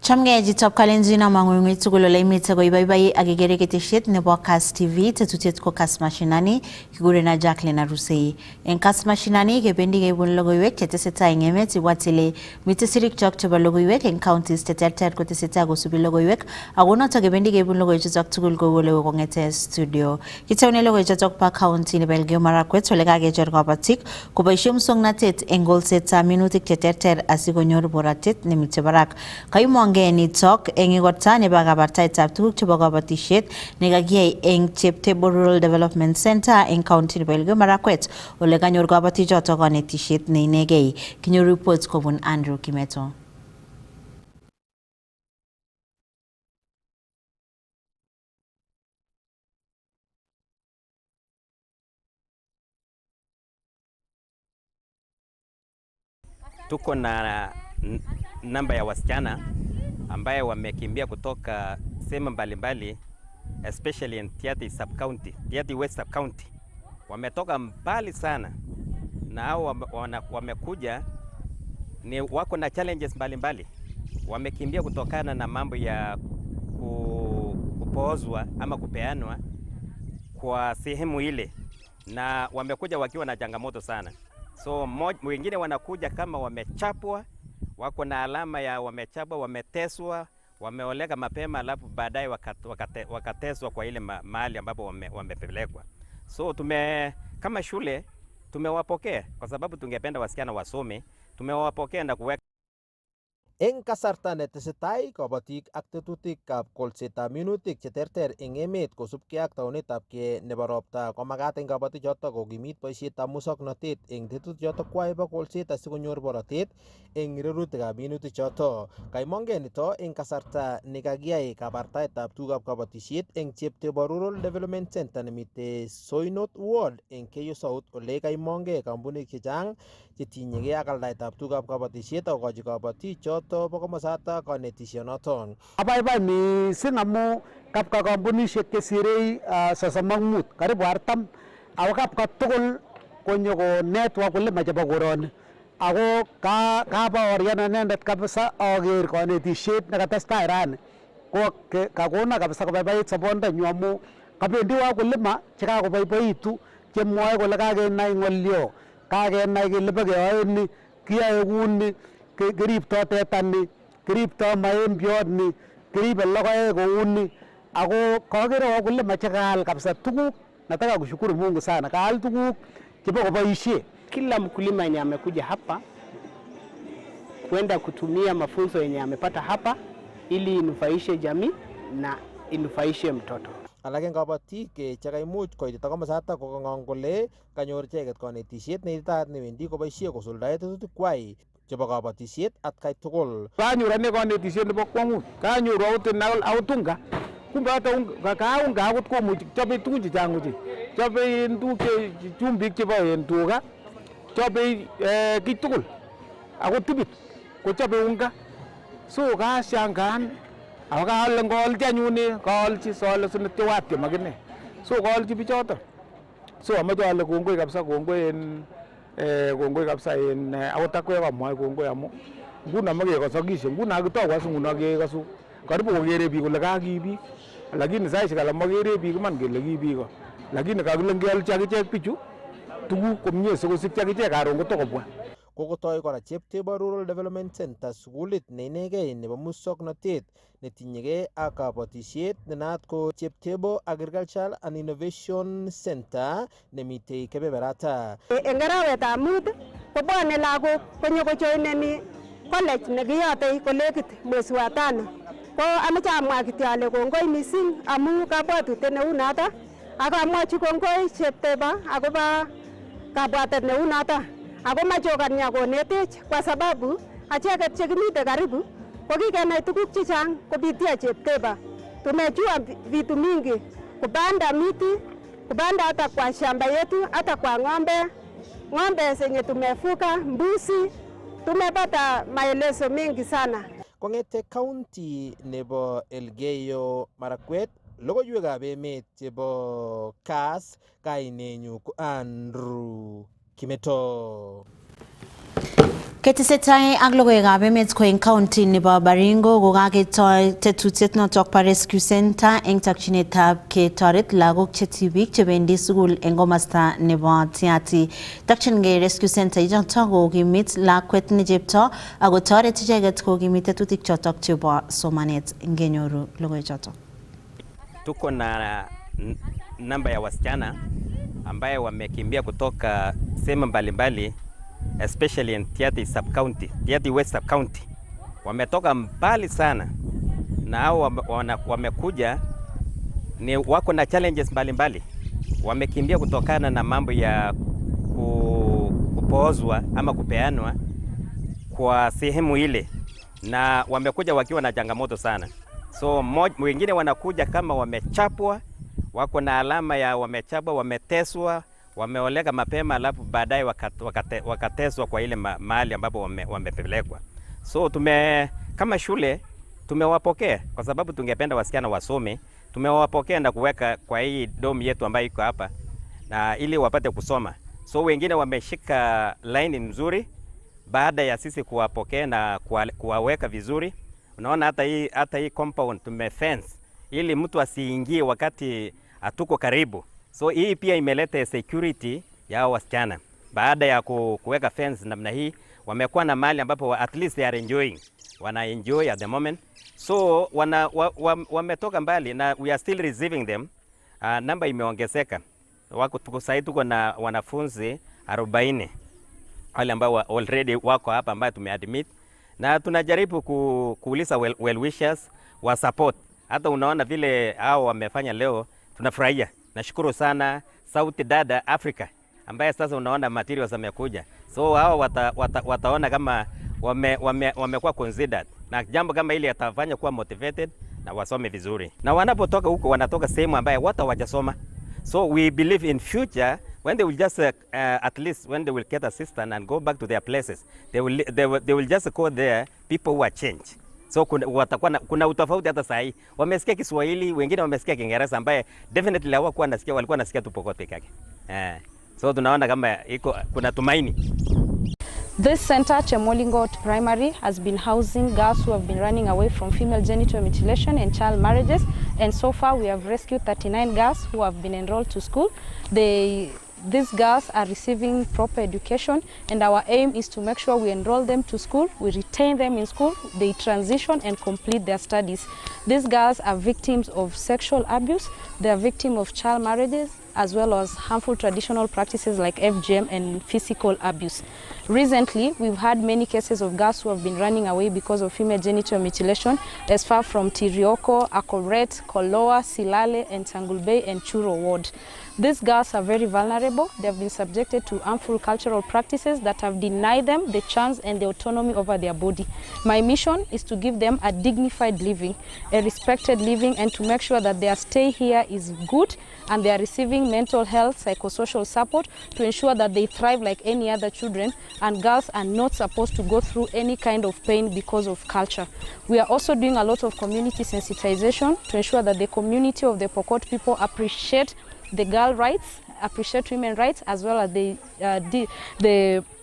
Chamge jitop kalenjina mang'ung'ui tugul ole imite koibaibai ak igere ketesiet nebo Kass TV tetutiet ko Kass Mashinani kigurena Jacqueline Arusei. En Kass Mashinani kebendi keibun logoiwek chetesetai eng emet ibwat ile mite sirikchok chebo logoiwek eng counties cheterter kotesetai kosubi logoiwek ako notok kebendi keibun logoiwechotok tugul kou ole kong'ete studio. Kiteune logoiwechotok pa county nebo Elgeyo Marakwet ole kakecher kabatik koboisie muswoknatet eng kolsetab minutik cheterter asikonyor boratet nemite barak. Kaimonge nitok eng igorta nebo kabartaetab tuguk chebo kabatisiet nekakiyai eng Cheptebo Rural Development Center eng county nebo Elgeyo Marakwet ole kanyor kabatichotok kanetisiet neinegei. Kinyor report kobun Andrew Kimeto. Tuko na namba ya wasichana ambaye wamekimbia kutoka sehemu mbalimbali especially in Tiaty sub-county, Tiaty West sub-county. Wametoka mbali sana na hao wamekuja ni wako na challenges mbalimbali. Wamekimbia kutokana na mambo ya kupoozwa ama kupeanwa kwa sehemu ile, na wamekuja wakiwa na changamoto sana. So wengine wanakuja kama wamechapwa, wako na alama ya wamechapwa, wameteswa, wameoleka mapema, alafu baadaye wakateswa kwa ile mahali ambapo wamepelekwa. So kama shule tumewapokea kwa sababu tungependa wasichana wasome, tumewapokea na kuweka eng kasarta netesetai kabatik ak tetutikab kolsetab minutik cheterter eng emet kosubkei ak taunetabkei nebo ropta komagat eng kabatichotok kokimit boisietab muswoknatet eng tetutichotok kwai bo kolset asikonyor borotet eng rirutikab minutik chotok. Kaimonge nito eng kasarta nekakiyai kabartaetab tugukab kabatisiet eng Cheptebo Rural Development Center nemite Soinot Ward eng Keyo South ole kaimonge kampunik chechang chetinyegei ak aldaetab tugukab kabatisiet akokochi kabatik chotok bo komosatak kanetisionoton. Abaibai mising amu kapka kampunishek chesirei 35 karibu 40 ako kapka tugul konyo konet wakulima chebo koroni ako kabaorian inendet kabisa aker kanetisiet nekatestai rani ko kakona kabisa kobaibait sobondanyu amu kabendi wakulima chekakoboiboitu chemwoe kole kakenai ng'olyo, kakenai kele bekeyoe ni, kiyoe kuni, kiriptoi teta ni, kiriptoi maembiot ni, kiribe logoek kouni, ako kakere wakulima chekaal kabisa tuguk. Nataka kushukuru Mungu sana, kaal tuguk chebo koboisie. Kila mkulima yenye amekuja hapa kwenda kutumia mafunzo yenye amepata hapa ili inufaishe jamii na inufaishe mtoto. Alak eng kabatik chekaimuch koitita komosatak kokang'ong kole kanyor icheket kanetisiet neititaat newendi koboisie kosuldae tetutik kwai chebo kabatisiet atkai tugul. Kanyor ane kanetisiet nebo kwang'ut, kanyoru akot unga, kumbe unga akot komuchi chobe tuguk chechang ochei, chobe tuguk chumbik chebo tuga, chobe kiy tugul, akot tibit kochobe unga. So kashangaan ako kaale ngolchi anyun kaolchi sole sinetewat makine, so kaolchi bichoto. So amache ale kongoi kabisa, kongoi kabisa en akot akwek amwoe kongoi amu nguno makekosokishe, nguno akitou as nguno kekosu karibu kokere biik kole kakibiik, lakini saishek alak makere biik iman kele kibiik, lakini kakile ngeolchi akichek bichu tuguk komie sikosikyi akichek karon kotokobwa. Kokotoi kora Cheptebo Rural Development Center sukulit neinegei nebo muswoknatet netinyegei ak kabatisiet nenaat ko Cheptebo Agricultural and Innovation Center nemitei kebeberata. Eng arawetab mut kobwane lagok konyokojoineni college nekiyote kolekit mwezi wa 5. Ko amache amwa kityo ale kongoi mising amu kabwatutiet neu noto, ak amwochi kongoi Cheptebo akobo kabwatet neu noto. Ako machokan konetech kwa sababu acheket chekimite karibu kokikenai tuguk chechang kupitia Cheptebo. Tumejua vitu mingi, kupanda miti, kupanda hata kwa shamba yetu, hata kwa ng'ombe zenye tumefuga, mbuzi, tumepata maelezo mengi sana. Kong'ete county nebo Elgeyo Marakwet, logoiwekab emet chebo Kass, kainenyu ko Andrew Kimeto. Ketesetai ak logoiwekab emet ko eng county nebo Baringo kokaketoi tetutiet notok bo Rescue Center eng takchinetab ketoret lagok che tibik chebendi sukul eng komasta nebo Tiaty. Takchingei Rescue Center ichotok kokimit lakwet ne chepto ako toret icheket kokimit tetutik chotok chebo somanet. Ngenyoru logoiwechotok. Tuko na namba ya wasichana ambaye wamekimbia kutoka sehemu mbalimbali, especially in Tiaty sub-county, Tiaty West sub-county. Wametoka mbali sana na hao wamekuja ni wako na challenges mbalimbali. Wamekimbia kutokana na mambo ya kupoozwa ama kupeanwa kwa sehemu ile, na wamekuja wakiwa na changamoto sana. So wengine wanakuja kama wamechapwa, wako na alama ya wamechapwa, wameteswa, wameoleka mapema, alafu baadaye wakateswa kwa ile mahali ambapo wamepelekwa. So kama shule tumewapokea kwa sababu tungependa wasichana wasome. Tumewapokea na kuweka kwa hii dom yetu ambayo iko hapa na ili wapate kusoma. So wengine wameshika line nzuri baada ya sisi kuwapokea na kuwaweka vizuri. Unaona hata hii compound tumefence ili mtu asiingie wakati hatuko karibu. So hii pia imeleta security ya wasichana. Baada ya kuweka fence namna hii, wamekuwa na mahali ambapo at least they are enjoying. Wana enjoy at the moment. So wametoka mbali na we are still receiving them. Namba imeongezeka. Sasa tuko na wanafunzi 40 wale ambao already wako hapa ambao tumeadmit, na tunajaribu kuuliza well wishers wa support. Hata unaona vile hao wamefanya leo, tunafurahia. Nashukuru sana Sauti Dada Africa ambaye sasa unaona materials amekuja. So hao wataona kama wamekuwa considered, na jambo kama hili atafanya kuwa motivated na wasome vizuri. Na wanapotoka huko wanatoka sehemu ambaye watu hawajasoma. So we believe in future when they will just at least when they will get assistance and go back to their places, they will just go there people who are changed. So kuna utofauti hata sahi. Wamesikia Kiswahili, wengine wamesikia Kiingereza ambaye definitely hawakuwa nasikia, walikuwa nasikia tu Pokot peke yake. So tunaona kama kuna tumaini. This center, Chemolingot Primary, has been housing girls who have been running away from female genital mutilation and child marriages, and so far we have rescued 39 girls who have been enrolled to school. These girls are receiving proper education, and our aim is to make sure we enroll them to school, we retain them in school, they transition and complete their studies. These girls are victims of sexual abuse, they are victims of child marriages, as well as harmful traditional practices like FGM and physical abuse. Recently, we've had many cases of girls who have been running away because of female genital mutilation as far from Tirioko, Akoret, Koloa, Silale, and Tangulbei and Churo ward. These girls are very vulnerable. They have been subjected to harmful cultural practices that have denied them the chance and the autonomy over their body. My mission is to give them a dignified living, a respected living, and to make sure that their stay here is good and they are receiving mental health, psychosocial support to ensure that they thrive like any other children, and girls are not supposed to go through any kind of pain because of culture. We are also doing a lot of community sensitization to ensure that the community of the Pokot people appreciate the girl rights, appreciate women rights, as well as the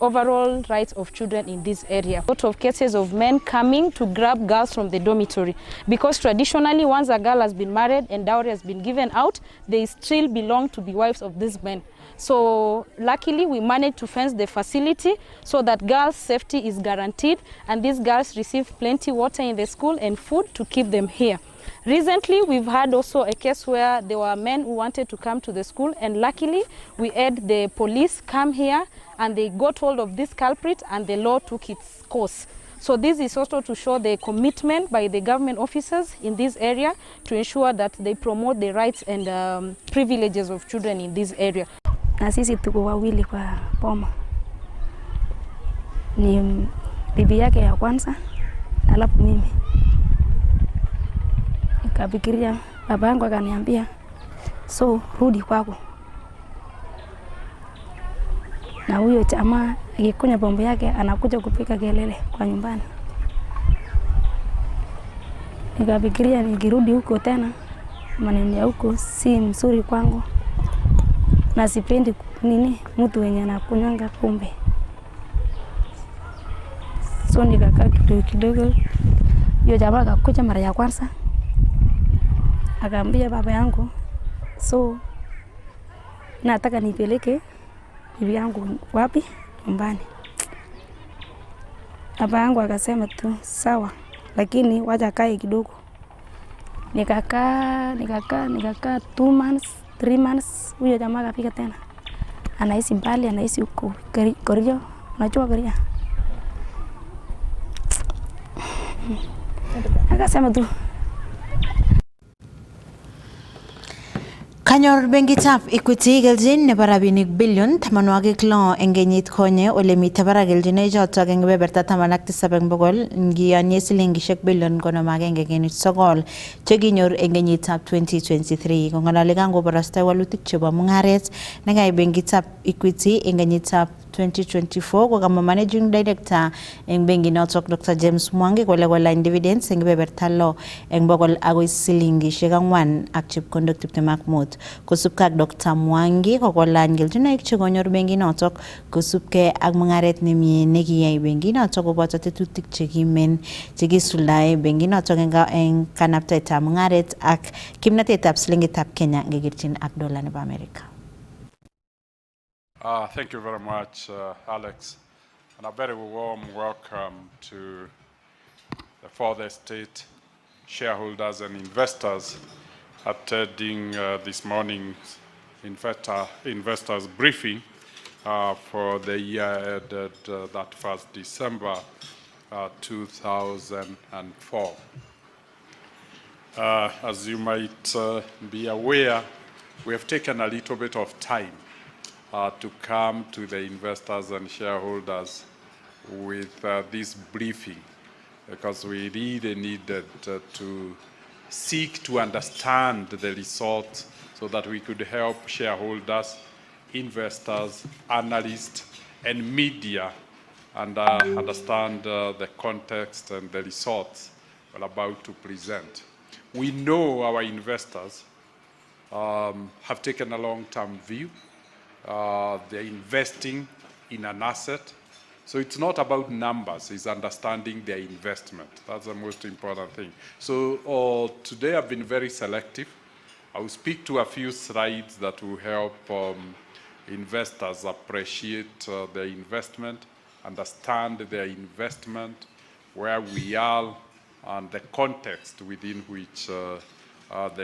overall rights of children in this area. A lot of cases of men coming to grab girls from the dormitory, because traditionally once a girl has been married and dowry has been given out, they still belong to be wives of these men. So luckily we managed to fence the facility so that girls' safety is guaranteed, and these girls receive plenty water in the school and food to keep them here. Recently, we've had also a case where there were men who wanted to come to the school, and luckily we had the police come here and they got hold of this culprit and the law took its course. So this is also to show the commitment by the government officers in this area to ensure that they promote the rights and privileges of children in this area. Na sisi tuko wawili kwa boma. Ni bibi yake ya kwanza, alafu mimi. Nikafikiria, baba yangu akaniambia, so rudi kwako. Na huyo jamaa akikunywa pombe yake anakuja kupika kelele kwa nyumbani. Nikafikiria nikirudi huko tena, maneno ya huko si mzuri kwangu. Na sipendi mtu mwenye anakunywanga pombe. So nikakaa kidogo kidogo, hiyo jamaa akakuja mara ya kwanza, akaambia baba yangu, so nataka nipeleke bibi yangu wapi? Nyumbani. Baba yangu akasema tu sawa, lakini wacha kae kidogo. Nikakaa 2 months, 3 months, huyo jamaa akafika tena. Anaishi mbali, anaishi huko Korea. Unajua Korea? Akasema tu Kanyor benkitab Equity kelchin nebo rabinik billion 86 eng kenyit konye ole mitei barak kelchinoik chotok eng kebeberta 17% ngiyonye silingishek billion 51.9 chekinyor eng kenyitab 2023. Kong'alali kangoborostoi walutik chebo mung'aret nekai benkitab Equity eng kenyitab 2024 ko kama managing director eng benki notok Dr. James Mwangi kole kolany dividends eng kebeberta 6 eng bokol agoi silingishek 4 ak chepkondok 25. Kosubkei ak Dr. Mwangi kokolany kelchinoik chekonyor benki notok kosubkei ak mung'aret nemie nekiyai benki notok koboto tetutik chekimen chekisuldae benki notok eng kanabtaetab mung'aret ak kimnatetab silingitab Kenya ngekerchin ak dola nebo Amerika. Thank you very much, Alex, and a very warm welcome to the Further State shareholders and investors attending this morning's investors briefing for the year ended that 1st December 2004. As you might be aware, we have taken a little bit of time to come to the investors and shareholders with this briefing because we really needed to seek to understand the results so that we could help shareholders, investors, analysts, and media and understand the context and the results we're about to present. We know our investors have taken a long-term view. They're investing in an asset. So it's not about numbers, it's understanding their investment. That's the most important thing. So today I've been very selective. I will speak to a few slides that will help investors appreciate their investment, understand their investment, where we are, and the context within which the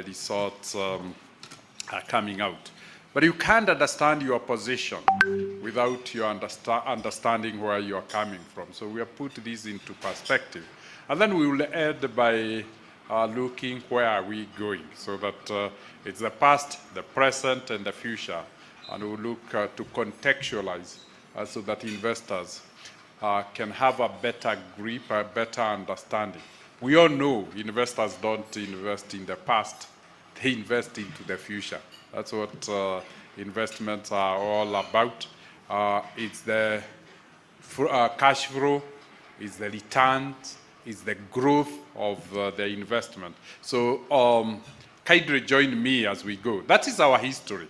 results are coming out. But you can't understand your position without your understanding where you are coming from. So we have put this into perspective. And then we will end by looking where are we going, so that it's the past, the present, and the future. And we'll look to contextualize so that investors can have a better grip, a better understanding. We all know investors don't invest in the past, they invest into the future. That's what investments are all about. It's the cash flow, it's the returns, it's the growth of the investment. So kindly join me as we go. That is our history.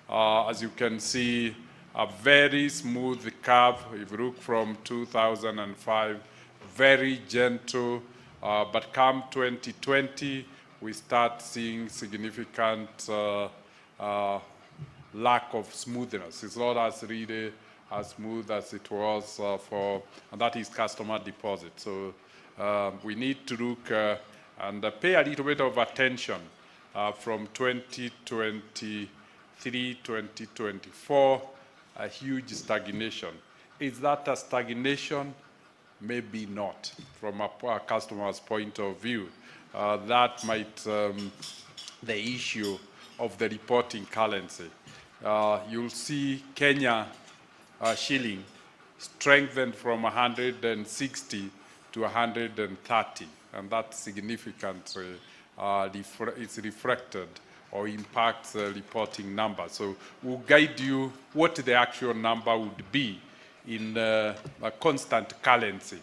As you can see, a very smooth curve. If you look from 2005, very gentle, but come 2020, we start seeing significant lack of smoothness. It's not as really as smooth as it was and that is customer deposit. So we need to look and pay a little bit of attention from 2023, 2024, a huge stagnation. Is that a stagnation? Maybe not from a customer's point of view. That might the issue of the reporting currency. You'll see Kenya shilling strengthened from 160 to 130, and that significantly is reflected or impacts the reporting number. So we'll guide you what the actual number would be in a constant currency.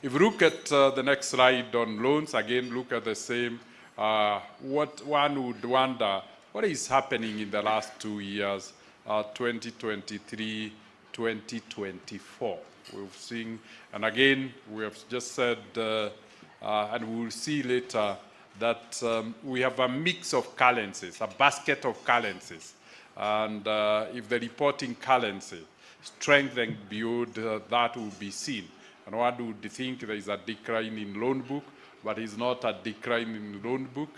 If you look at the next slide on loans, again, look at the same. What one would wonder, what is happening in the last 2 years, 2023, 2024? We've seen, and again, we have just said, and we will see later, that we have a mix of currencies, a basket of currencies. And if the reporting currency strengthened beyond that will be seen. And one would think there is a decline in loan book, but it's not a decline in loan book.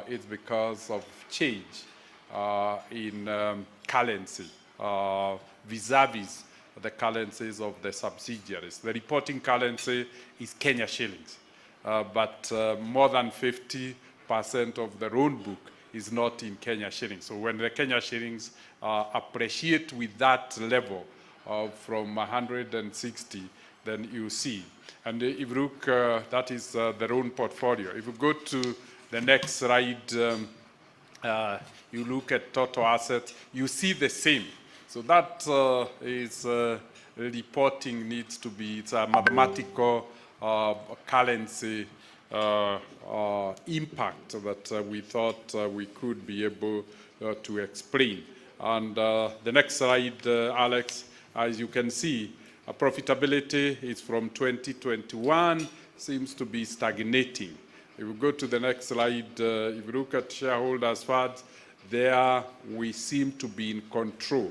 It's because of change in currency vis-a-vis the currencies of the subsidiaries. The reporting currency is Kenya shillings, but more than 50% of the loan book is not in Kenya shillings. So when the Kenya shillings appreciate with that level of from 160, then you see. And if you look, that is the loan portfolio. If you go to the next slide, you look at total assets, you see the same. So that is reporting needs to be, it's a mathematical currency impact that we thought we could be able to explain. And the next slide, Alex, as you can see, profitability is from 2021, seems to be stagnating. If we go to the next slide, if you look at shareholders' funds, there we seem to be in control.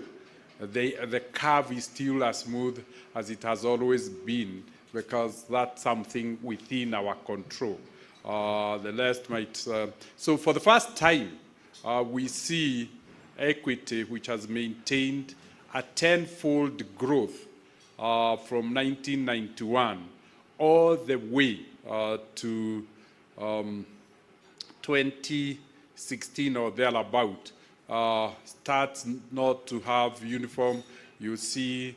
The curve is still as smooth as it has always been, because that's something within our control. The rest might. So for the first time, we see equity which has maintained a tenfold growth from 1991 all the way to 2016 or thereabout. Starts not to have uniform. You see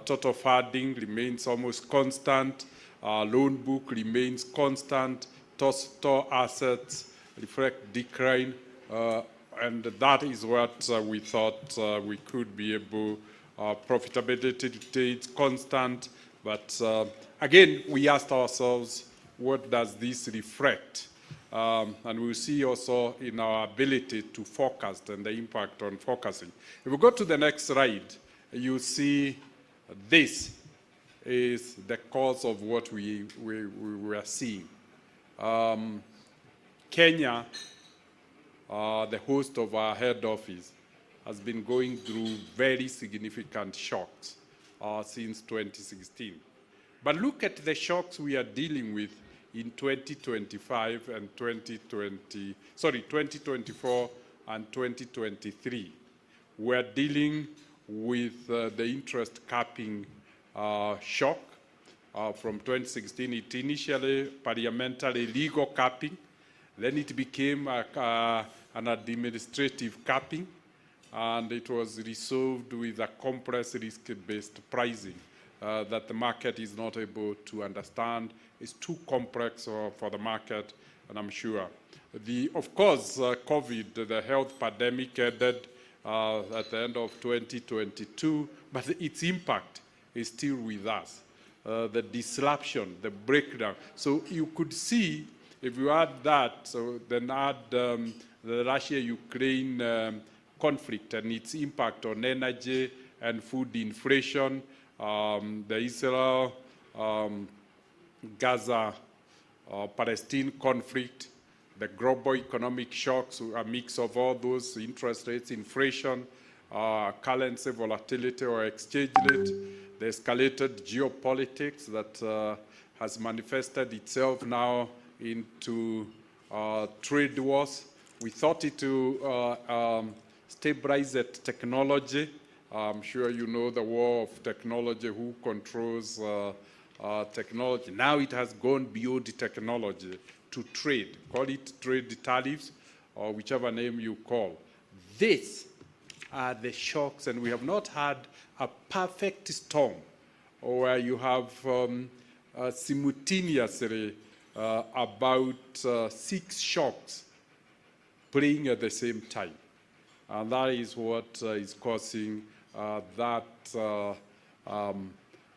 total funding remains almost constant. Loan book remains constant. Total assets reflect decline. And that is what we thought we could be able. Profitability stays constant. But again, we asked ourselves, what does this reflect? And we'll see also in our ability to forecast and the impact on forecasting. If we go to the next slide, you see this is the cause of what we are seeing. Kenya, the host of our head office, has been going through very significant shocks since 2016. But look at the shocks we are dealing with in 2025 and 2024 and 2023. We're dealing with the interest capping shock from 2016. It initially parliamentary legal capping, then it became an administrative capping, and it was resolved with a compressed risk-based pricing that the market is not able to understand. It's too complex for the market, and I'm sure. Of course, COVID, the health pandemic ended at the end of 2022, but its impact is still with us. The disruption, the breakdown. So you could see, if you add that, so then add the Russia-Ukraine conflict and its impact on energy and food inflation, the Israel Gaza, Palestine conflict, the global economic shocks, a mix of all those, interest rates, inflation, currency volatility or exchange rate, the escalated geopolitics that has manifested itself now into trade wars. We thought it to stabilize that technology. I'm sure you know the war of technology, who controls technology. Now it has gone beyond the technology to trade. Call it trade tariffs or whichever name you call. These are the shocks, and we have not had a perfect storm where you have simultaneously about 6 shocks playing at the same time. And that is what is causing that.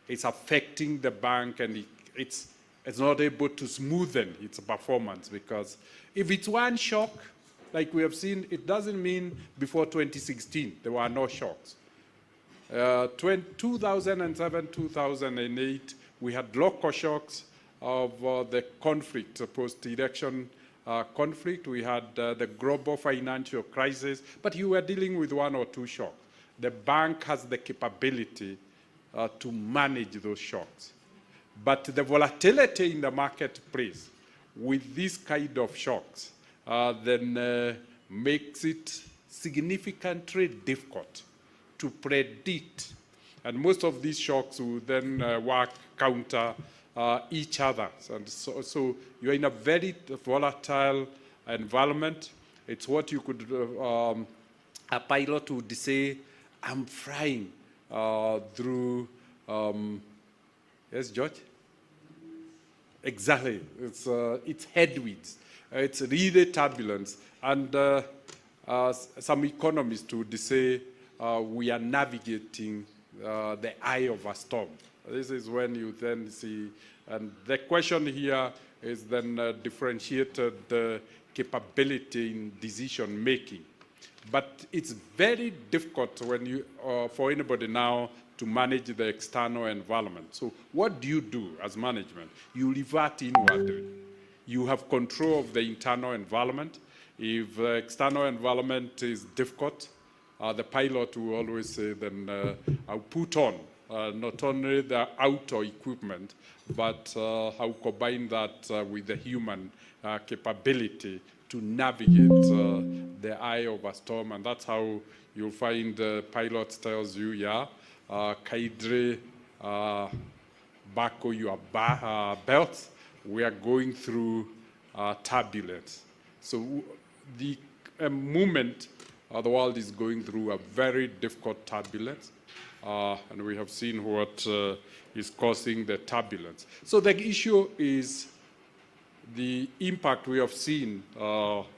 It's affecting the bank, and it's not able to smoothen its performance, because if it's one shock, like we have seen, it doesn't mean before 2016 there were no shocks. 2007, 2008, we had local shocks of the conflict, post-election conflict. We had the global financial crisis, but you were dealing with one or two shocks. The bank has the capability to manage those shocks. But the volatility in the marketplace with these kind of shocks then makes it significantly difficult to predict. And most of these shocks will then work counter each other. And so you're in a very volatile environment. It's what you could, a pilot would say, I'm flying through, yes, George? Exactly, it's headwinds. It's really turbulence. And some economists would say we are navigating the eye of a storm. This is when you then see, and the question here is then differentiated capability in decision making. But it's very difficult when you, for anybody now to manage the external environment. So what do you do as management? You revert inwardly. You have control of the internal environment. If the external environment is difficult, the pilot will always say, then I'll put on not only the outdoor equipment, but I'll combine that with the human capability to navigate the eye of a storm. And that's how you'll find the pilot tells you, yeah, Kaidre, buckle your belts. We are going through turbulence. So the moment the world is going through a very difficult turbulence, and we have seen what is causing the turbulence. So the issue is the impact we have seen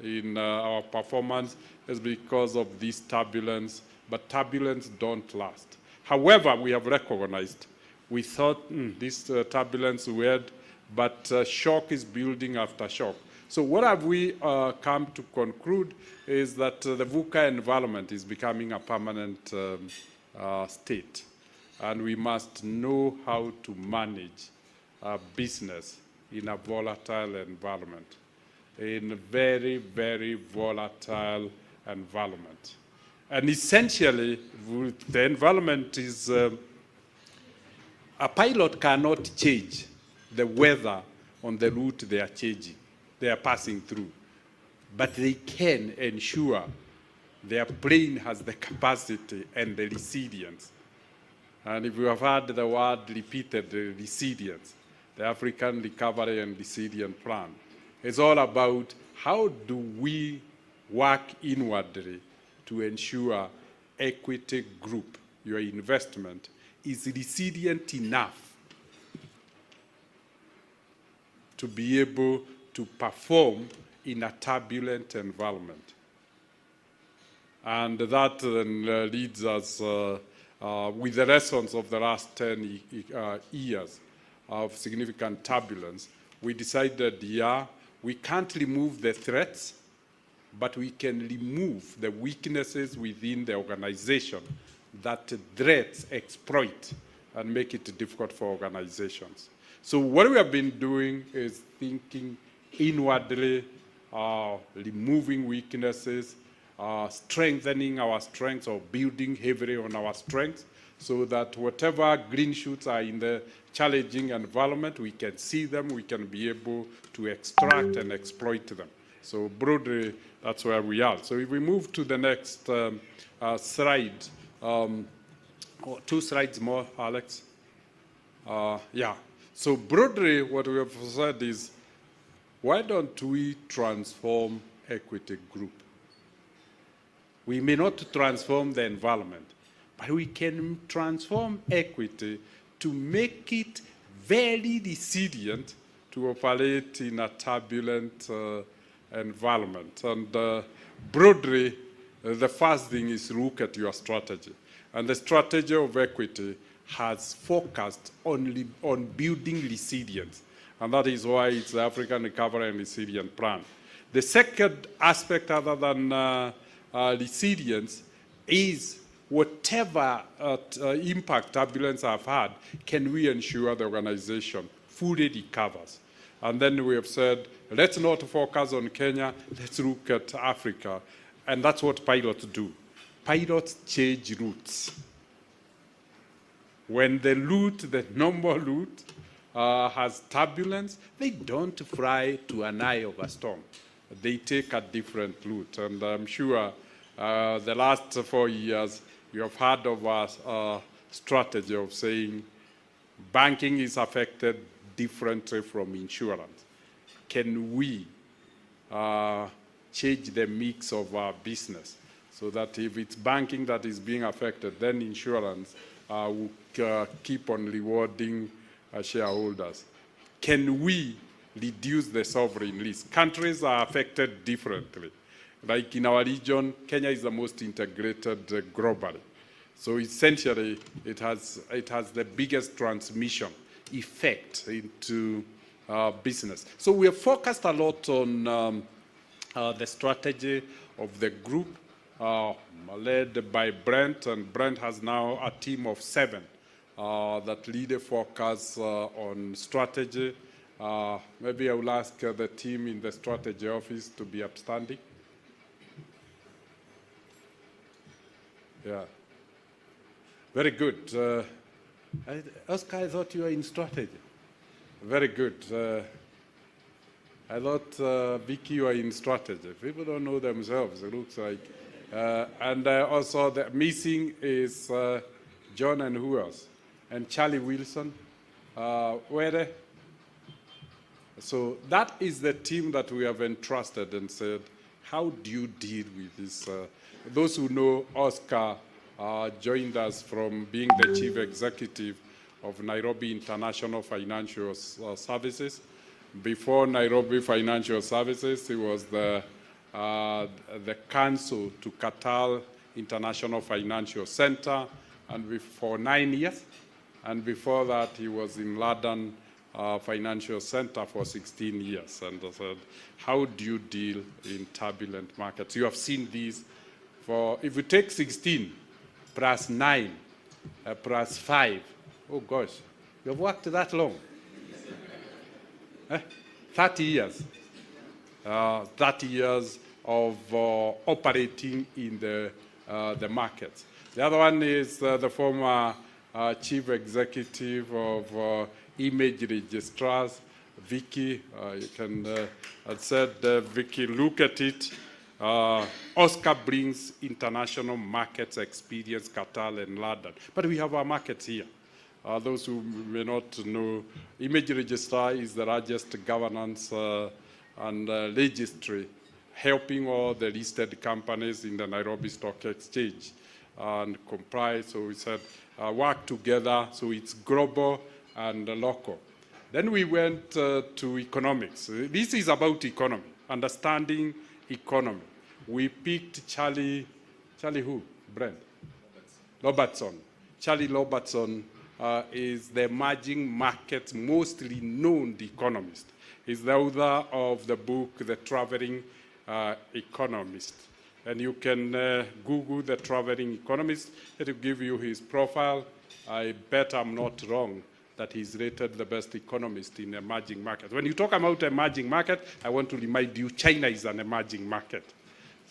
in our performance is because of this turbulence, but turbulence don't last. However, we have recognized, we thought this turbulence weird, but shock is building after shock. So what have we come to conclude is that the VUCA environment is becoming a permanent state. And we must know how to manage business in a volatile environment, in a very, very volatile environment. And essentially, the environment is, a pilot cannot change the weather on the route they are passing through. But they can ensure their plane has the capacity and the resilience. And if you have heard the word repeated, resilience, the African Recovery and Resilience Plan, it's all about how do we work inwardly to ensure Equity Group, your investment, is resilient enough to be able to perform in a turbulent environment. And that then leads us, with the lessons of the last 10 years of significant turbulence, we decided, yeah, we can't remove the threats, but we can remove the weaknesses within the organization that threats exploit and make it difficult for organizations. So what we have been doing is thinking inwardly, removing weaknesses, strengthening our strengths or building heavily on our strengths so that whatever green shoots are in the challenging environment, we can see them, we can be able to extract and exploit them. So broadly, that's where we are. So if we move to the next slide, two slides more, Alex. Yeah. So broadly, what we have said is, why don't we transform Equity Group? We may not transform the environment, but we can transform equity to make it very resilient to operate in a turbulent environment. And broadly, the first thing is look at your strategy. And the strategy of equity has focused on building resilience. And that is why it's the African Recovery and Resilience Plan. The second aspect other than resilience is whatever impact turbulence have had, can we ensure the organization fully recovers? And then we have said, let's not focus on Kenya, let's look at Africa. And that's what pilots do. Pilots change routes. When the route, the normal route, has turbulence, they don't fly to an eye of a storm. They take a different route. And I'm sure the last 4 years, you have heard of a strategy of saying banking is affected differently from insurance. Can we change the mix of our business so that if it's banking that is being affected, then insurance will keep on rewarding shareholders? Can we reduce the sovereign risk? Countries are affected differently. Like in our region, Kenya is the most integrated globally. So essentially, it has the biggest transmission effect into business. So we have focused a lot on the strategy of the group, led by Brent, and Brent has now a team of 7 that lead a focus on strategy. Maybe I will ask the team in the strategy office to be upstanding. Yeah. Very good. Oscar, I thought you were in strategy. Very good. I thought, Vicky, you were in strategy. People don't know themselves, it looks like. And also the missing is John and who else? And Charlie Wilson. Where they? So that is the team that we have entrusted and said, how do you deal with this? Those who know Oscar joined us from being the chief executive of Nairobi International Financial Services. Before Nairobi Financial Services, he was the counsel to Qatar International Financial Center, and for 9 years. And before that, he was in London Financial Center for 16 years. And I said, how do you deal in turbulent markets? You have seen these for, if you take 16 plus 9 plus 5, oh gosh, you have worked that long. 30 years. 30 years of operating in the markets. The other one is the former chief executive of image registrars, Vicky. You can, I said, Vicky, look at it. Oscar brings international markets experience, Qatar and London. But we have our markets here. Those who may not know, image registrar is the largest governance and registry, helping all the listed companies in the Nairobi Stock Exchange and comply. So we said, work together, so it's global and local. Then we went to economics. This is about economy, understanding economy. We picked Charlie who? Brent? Robertson. Charlie Robertson is the emerging markets most renowned economist. He's the author of the book, The Traveling Economist. And you can Google The Traveling Economist. It will give you his profile. I bet I'm not wrong that he's rated the best economist in emerging markets. When you talk about emerging market, I want to remind you, China is an emerging market.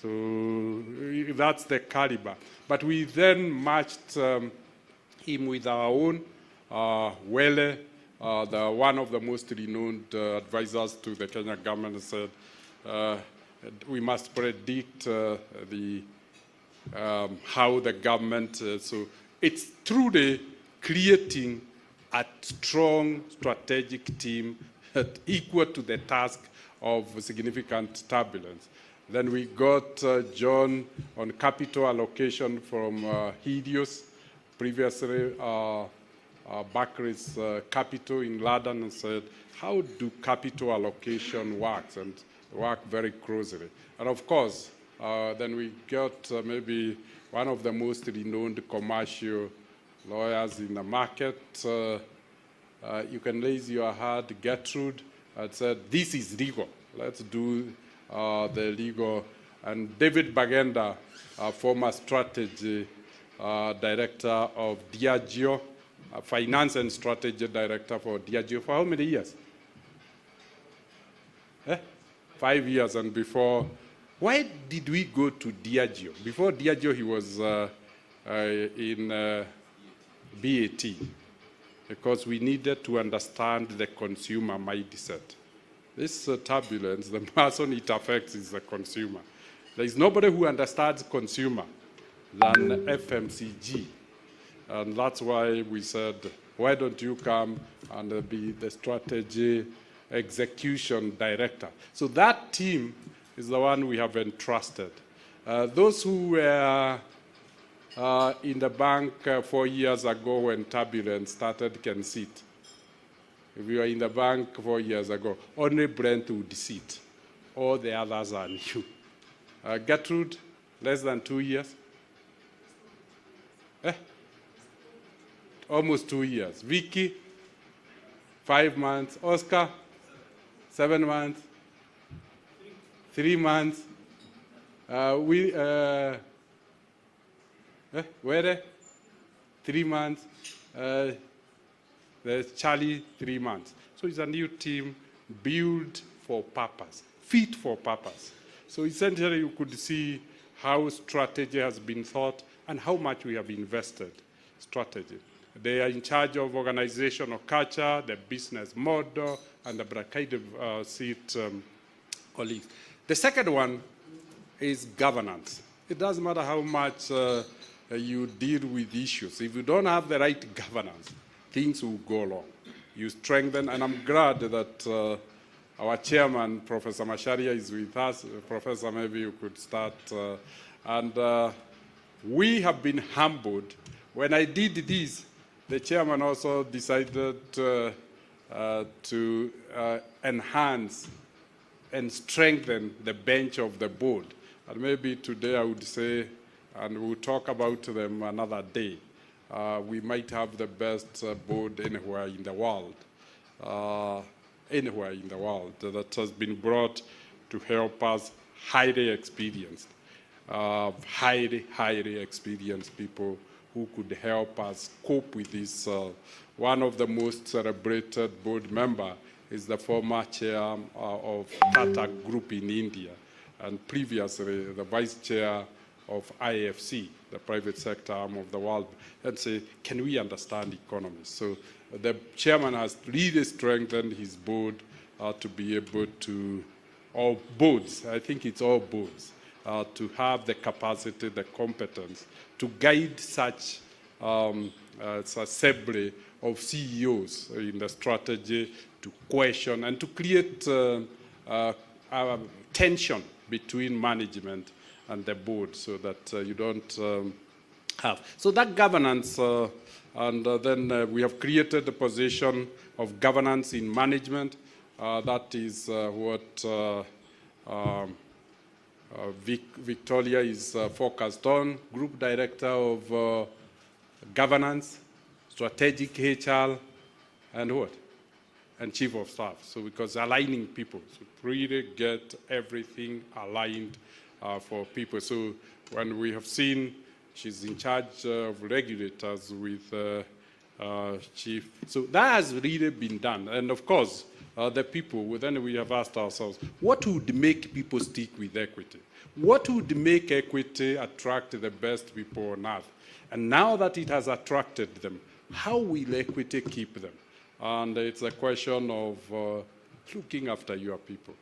So that's the caliber. But we then matched him with our own, Wele, one of the most renowned advisors to the Kenya government, said, we must predict how the government, so it's truly creating a strong strategic team equal to the task of significant turbulence. Then we got John on capital allocation from Helios, previously Barclays Capital in London, and said, how do capital allocation works, and work very closely. And of course, then we got maybe one of the most renowned commercial lawyers in the market. You can raise your hand, Gertrude, and said, this is legal. Let's do the legal. And David Bagenda, former strategy director of Diageo, finance and strategy director for Diageo for how many years? 5 years. And before, why did we go to Diageo? Before Diageo, he was in BAT, because we needed to understand the consumer mindset. This turbulence, the person it affects is the consumer. There is nobody who understands consumer than FMCG. And that's why we said, why don't you come and be the strategy execution director? So that team is the one we have entrusted. Those who were in the bank 4 years ago when turbulence started can sit. If you were in the bank 4 years ago, only Brent would sit. All the others are new. Gertrude, less than 2 years. Almost 2 years. Vicky, 5 months. Oscar, 7 months. 3 months. Where? 3 months. There's Charlie, 3 months. So it's a new team built for purpose, fit for purpose. So essentially you could see how strategy has been thought and how much we have invested strategy. They are in charge of organizational culture, the business model, and the kind of seat colleagues. The second one is governance. It doesn't matter how much you deal with issues. If you don't have the right governance, things will go wrong. You strengthen, and I'm glad that our chairman, Professor Masharia, is with us. Professor, maybe you could start. We have been humbled. When I did this, the chairman also decided to enhance and strengthen the bench of the board. And maybe today I would say, and we'll talk about them another day, we might have the best board anywhere in the world. Anywhere in the world that has been brought to help us, highly experienced people who could help us cope with this. One of the most celebrated board member is the former chair of Tata Group in India, and previously the vice chair of IFC, the private sector arm of the world, and say, can we understand economies? So the chairman has really strengthened his board to be able to, all boards, I think it's all boards, to have the capacity, the competence to guide such assembly of CEOs in the strategy, to question and to create tension between management and the board, so that you don't have. So that governance, and then we have created the position of governance in management. That is what Victoria is focused on, Group Director of Governance, Strategic HR, and what? And Chief of Staff. So because aligning people, so really get everything aligned for people. So when we have seen she's in charge of regulators with chief. So that has really been done. And of course, the people, then we have asked ourselves, what would make people stick with equity? What would make equity attract the best people on earth? And now that it has attracted them, how will equity keep them? And it's a question of looking after your people.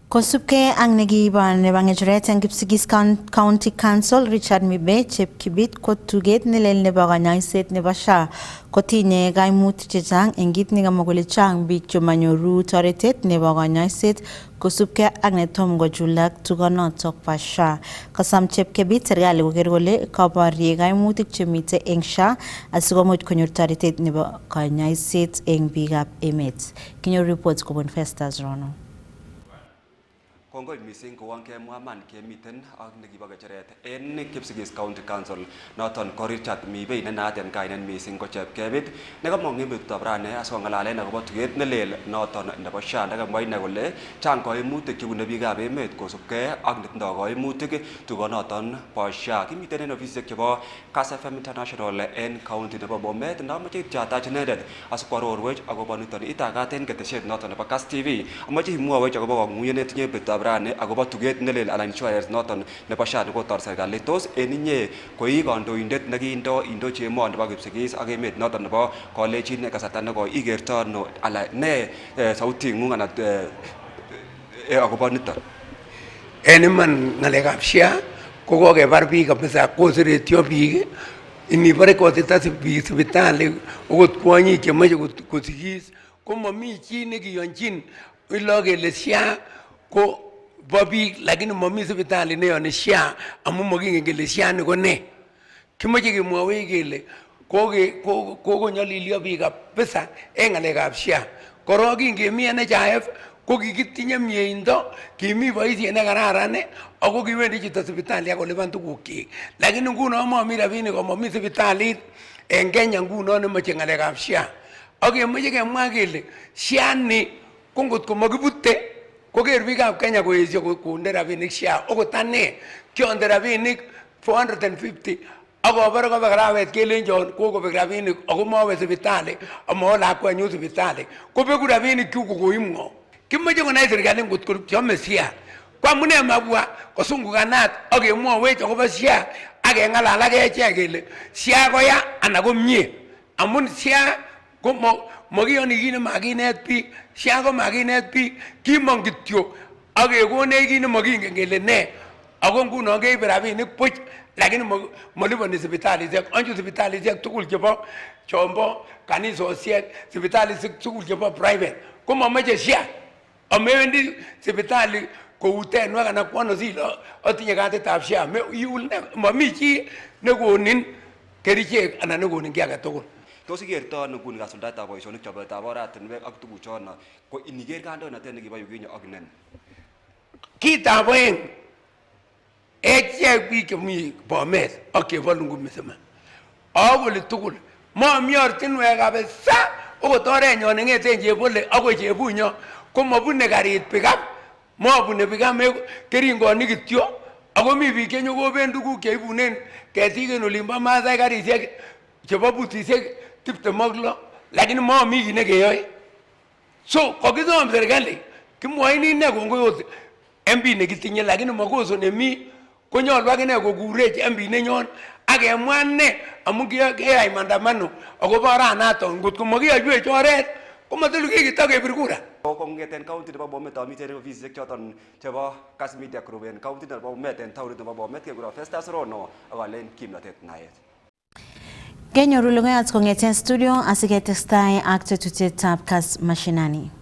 Kosubke ang nagiiban ni Bangejret ang Kipsigis County Council Richard Mibe chep kibit kotuget nilel ne baganya set ne basha kotinye gaimut chechang engit ni gamogolichang big chomanyoru toretet ne baganya set kosubke ang ne tom gojulak tugono tok pasha kasam chep kibit sergali gogergole kabari gaimutik chemite engsha asugomot konyor toretet ne baganya set eng big up emet kinyo reports kobon festas rono. kongoi mising kowon kemwa man kemiten ak nekibo kecheret en Kipsigis County Council noton ko Richard Mibei ne naat en kainet mising ko chepkebit nekamong en betutab rani asikong'alalen akobo tuiyet nelel noton nebo SHA nekamwa ine kole chang koimutik chebune biikab emet kosubkei ak netindoi koimutik tugonoton bo SHA. Kimiten en ofisisiek chebo Kass FM International en county nebo Bomet ndamoche ityatach inendet asikwarorwech akobo niton itagat en ketesiet noton nebo Kass TV. Amoche imwowech akobo kong'ung'unyet netinye betutab rani akobo tuiyet nelel anan insurance noton nebo SHA nekotor serikali. Tos en inye koi kandoindet indochi emoni nebo Kipsigis ak emet noton nebo Kolenjin en kasarta nekoi ikerto ano ala ne sauting'ung anan akobo niton? En iman ng'alekab SHA ko kokebar biik kabisa, koseretyo biik. Inibore kotita biik sipitali okot kwonyik chemoche kosikis ko momi chi nekiyonchin ilo kele SHA ko bo biik lakini momi sipitali neyoni SHA amun mokingen kele SHA ni ko ne. Kimoche kemwowech kele kokonyolilyo biik kabisa en ng'alekab SHA. Korok kingemi NHIF ko kikitinye mieindo, kimi boisiet nekararan ako kiwendi chito sipitali akolipan tugukyik. Lakini nguno momi rabinik komomi sipitalit en Kenya nguno nemoche ng'alekab SHA. Ak kemoche kemwa kele SHA ni ko ngotko mokibute koker biikab Kenya koesio konde rabinik SHA. Okot ane kionde rabinik 450 akobore kobek arawet kelenjon kokobek rabinik ako mowe sipitali amawo lakwenyun sipitali kobeku rabinikyuk kokoimng'o. Kimoche konai serikali ngotko chome SHA ko amune mabwa kosungukanat ak kemwowech akobo SHA ak keng'alal ak echek kele SHA ko ya anan ko mie. Amun SHA ko mokiyoni kit nemakinet biik, SHA ko makinet biik, kimong kityo ak kekonech kit nemokingen kele ne. Ako nguno keibe rabinik buch lakini moliponi sipitalisiek. Anju sipitalisiek tugul chebo chombo kanisosiek, sipitalisiek tugul chebo private ko momoche SHA. Amewendi sipitali kou tenwek anan kwono silo atinye katitab SHA. Momi chi nekonin kerichek anan nekonin kiy age tugul. Tos ikerto ano nguni kasuldaetab boisionik chobetab oratinwek ak tuguchono ko iniker kandoinatet nekibo yukinyo ak ineni? Kitab oeng echek biik chemi Bomet ak chebo Lungu misima akole tugul momi ortinwek kabisa okot orenyon neng'eten Chebole akoi Chebunyo ko mobune karit pikap, mobune pikap keringonik kityo ako mi biik chenyokoben tuguk cheibunen ketik en olimbo Maasai karisiek chebo butisiek 26 lakini momi kit nekeyoe. So kokisom serikali kimwoini ine kongoi ot MP nekitinye lakini makoso nemi konyolu akine kokurech MP nenyon ak kemwa ne amun keyai maandamano akobo oranaton ngotko mokiyoiwech oret komatolu kikitakebir kura. Kong'eten county nebo Bomet amiten ofisisiek choton chebo Kass Media Group en county nebo Bomet en taonit nebo Bomet kekuron Festus Rono ak alen kimnatet naet. Kenyoru logoiyat kong'eten studio asiketestai ak tetutietab Kass Mashinani.